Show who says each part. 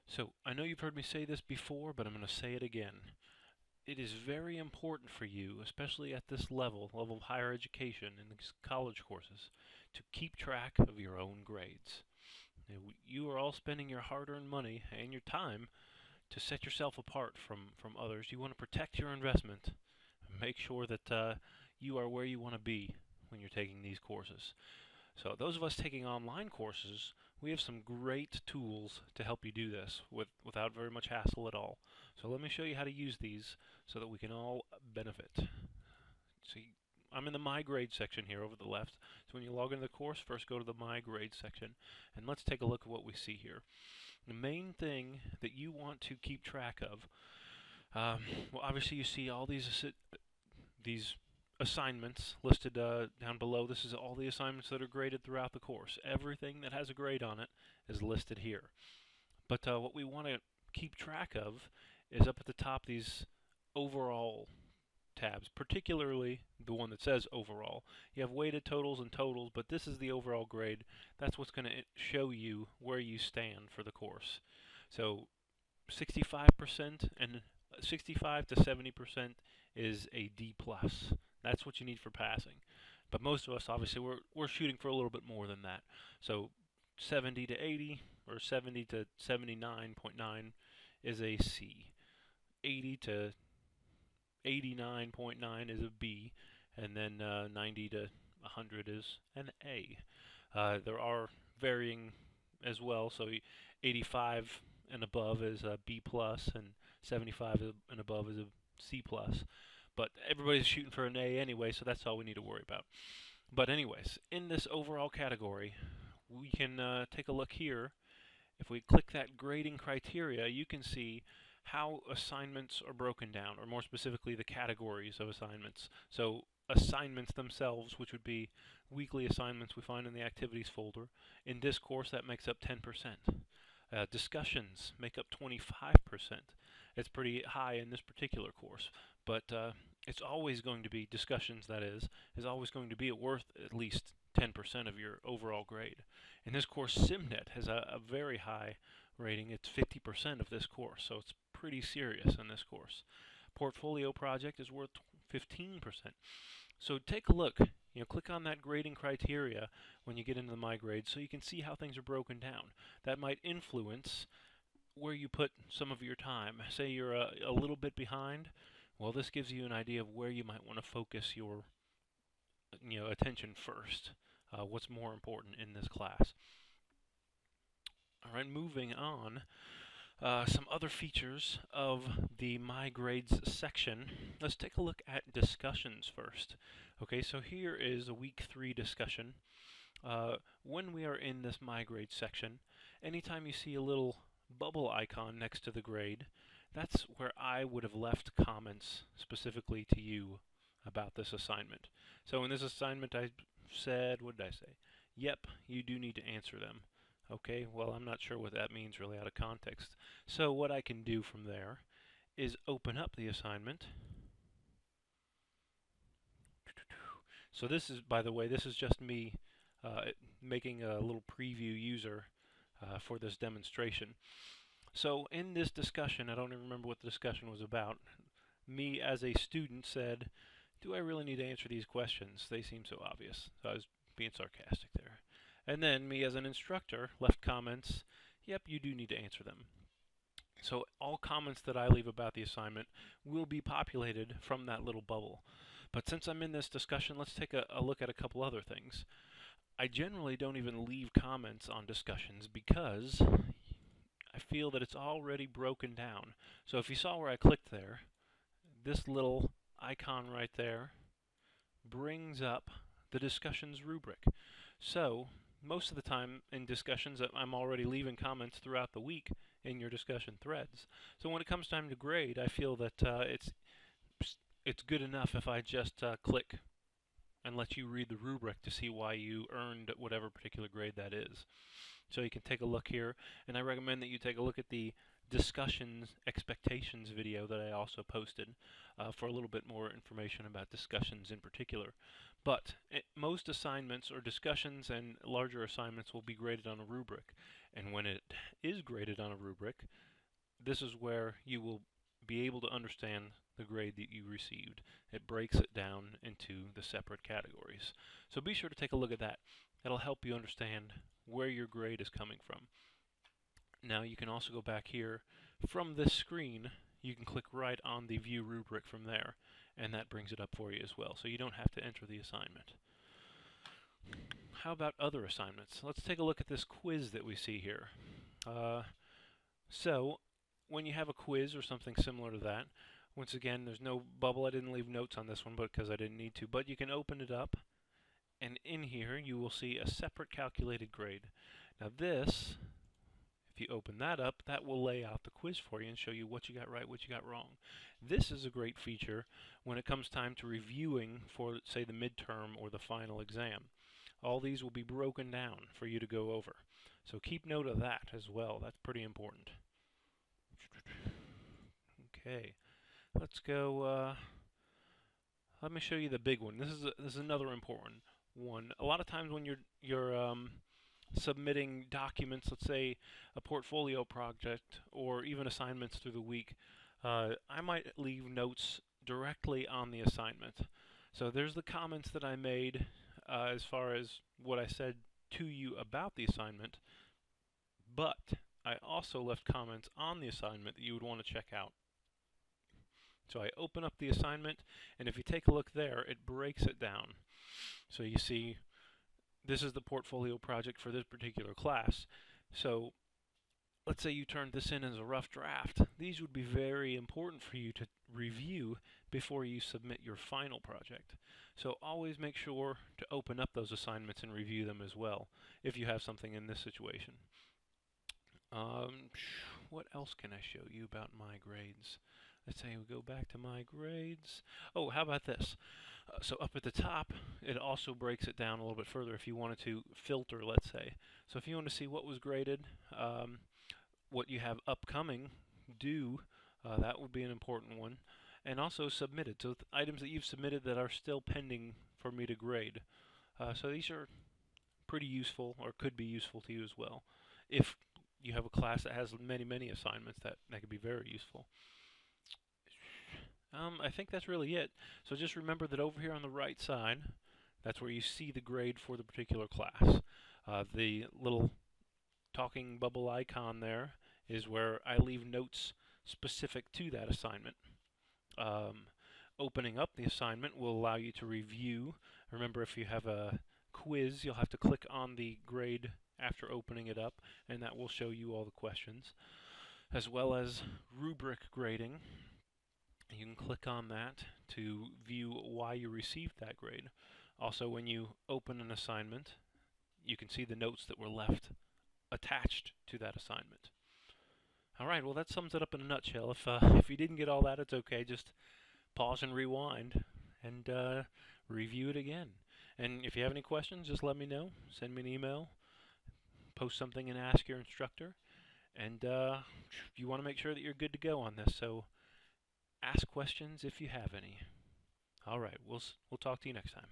Speaker 1: So, I know you've heard me say this before, but I'm going to say it again. It is very important for you, especially at this level of higher education in these college courses, to keep track of your own grades. You are all spending your hard-earned money and your time to set yourself apart from others. You want to protect your investment. Make sure that you are where you want to be when you're taking these courses. So those of us taking online courses, we have some great tools to help you do this without very much hassle at all. So let me show you how to use these so that we can all benefit. So I'm in the My Grade section here over the left. So when you log into the course, first go to the My Grade section, and let's take a look at what we see here. The main thing that you want to keep track of, well, obviously you see all these assignments listed down below. This is all the assignments that are graded throughout the course. Everything that has a grade on it is listed here. But what we want to keep track of is up at the top these overall tabs, particularly the one that says overall. You have weighted totals and totals, but this is the overall grade. That's what's going to show you where you stand for the course. So 65% and 65 to 70% is a D plus. That's what you need for passing. But most of us, obviously, we're shooting for a little bit more than that. So 70 to 80 or 70 to 79.9 is a C. 80 to 89.9 is a B, and then 90 to 100 is an A. There are varying as well, so 85 and above is a B plus, and 75 and above is a C plus. But everybody's shooting for an A anyway, so that's all we need to worry about. But anyways, in this overall category, we can take a look here. If we click that grading criteria, you can see how assignments are broken down, or more specifically, the categories of assignments. So assignments themselves, which would be weekly assignments we find in the activities folder. In this course, that makes up 10%. Discussions make up 25%. It's pretty high in this particular course, but it's always going to be, discussions that is always going to be worth at least 10% of your overall grade. In this course, SimNet has a very high rating. It's 50% of this course, so it's pretty serious in this course. Portfolio project is worth 15%. So take a look. Click on that grading criteria when you get into the My Grades so you can see how things are broken down. That might influence where you put some of your time. Say you're a little bit behind. Well, this gives you an idea of where you might want to focus your attention first. What's more important in this class. All right, moving on. Some other features of the My Grades section. Let's take a look at discussions first. Okay, so here is a week 3 discussion. When we are in this My Grades section, anytime you see a little bubble icon next to the grade, that's where I would have left comments specifically to you about this assignment. So in this assignment I said, what did I say? Yep, you do need to answer them. Okay, well, I'm not sure what that means really out of context. So what I can do from there is open up the assignment. So this is, by the way, this is just me making a little preview user for this demonstration. So in this discussion, I don't even remember what the discussion was about, me as a student said, do I really need to answer these questions? They seem so obvious. So I was being sarcastic there. And then me as an instructor left comments, yep, you do need to answer them. So all comments that I leave about the assignment will be populated from that little bubble. But since I'm in this discussion, let's take a look at a couple other things. I generally don't even leave comments on discussions because I feel that it's already broken down. So if you saw where I clicked there, this little icon right there brings up the discussions rubric. So most of the time in discussions, I'm already leaving comments throughout the week in your discussion threads. So when it comes time to grade, I feel that it's good enough if I just click and let you read the rubric to see why you earned whatever particular grade that is. So you can take a look here, and I recommend that you take a look at the discussions expectations video that I also posted for a little bit more information about discussions in particular. But most assignments or discussions and larger assignments will be graded on a rubric. And when it is graded on a rubric, this is where you will be able to understand the grade that you received. It breaks it down into the separate categories. So be sure to take a look at that. That'll help you understand where your grade is coming from. Now you can also go back here from this screen. You can click right on the view rubric from there, and that brings it up for you as well, so you don't have to enter the assignment. How about other assignments? Let's take a look at this quiz that we see here. So when you have a quiz or something similar to that, once again, there's no bubble. I didn't leave notes on this one because I didn't need to, but you can open it up, and in here you will see a separate calculated grade. Now this, if you open that up, that will lay out the quiz for you and show you what you got right, what you got wrong. This is a great feature when it comes time to reviewing for, say, the midterm or the final exam. All these will be broken down for you to go over. So keep note of that as well. That's pretty important. Okay, let's go. Let me show you the big one. This is another important one. A lot of times when you're submitting documents, let's say a portfolio project or even assignments through the week, I might leave notes directly on the assignment. So there's the comments that I made as far as what I said to you about the assignment, but I also left comments on the assignment that you would want to check out. So I open up the assignment, and if you take a look there, it breaks it down. So you see, this is the portfolio project for this particular class. So let's say you turned this in as a rough draft. These would be very important for you to review before you submit your final project. So always make sure to open up those assignments and review them as well if you have something in this situation. What else can I show you about my grades? Let's say we go back to my grades. Oh, how about this? So up at the top, it also breaks it down a little bit further if you wanted to filter, let's say. So if you want to see what was graded, what you have upcoming, due, that would be an important one, and also submitted. So items that you've submitted that are still pending for me to grade. So these are pretty useful, or could be useful to you as well. If you have a class that has many assignments, that could be very useful. I think that's really it. So just remember that over here on the right side, that's where you see the grade for the particular class. The little talking bubble icon there is where I leave notes specific to that assignment. Opening up the assignment will allow you to review. Remember, if you have a quiz, you'll have to click on the grade after opening it up, and that will show you all the questions, as well as rubric grading. You can click on that to view why you received that grade. Also, when you open an assignment, you can see the notes that were left attached to that assignment. Alright, well that sums it up in a nutshell. If you didn't get all that, it's okay. Just pause and rewind and review it again. And if you have any questions, just let me know. Send me an email, post something and ask your instructor. And you want to make sure that you're good to go on this, so ask questions if you have any. Alright, we'll talk to you next time.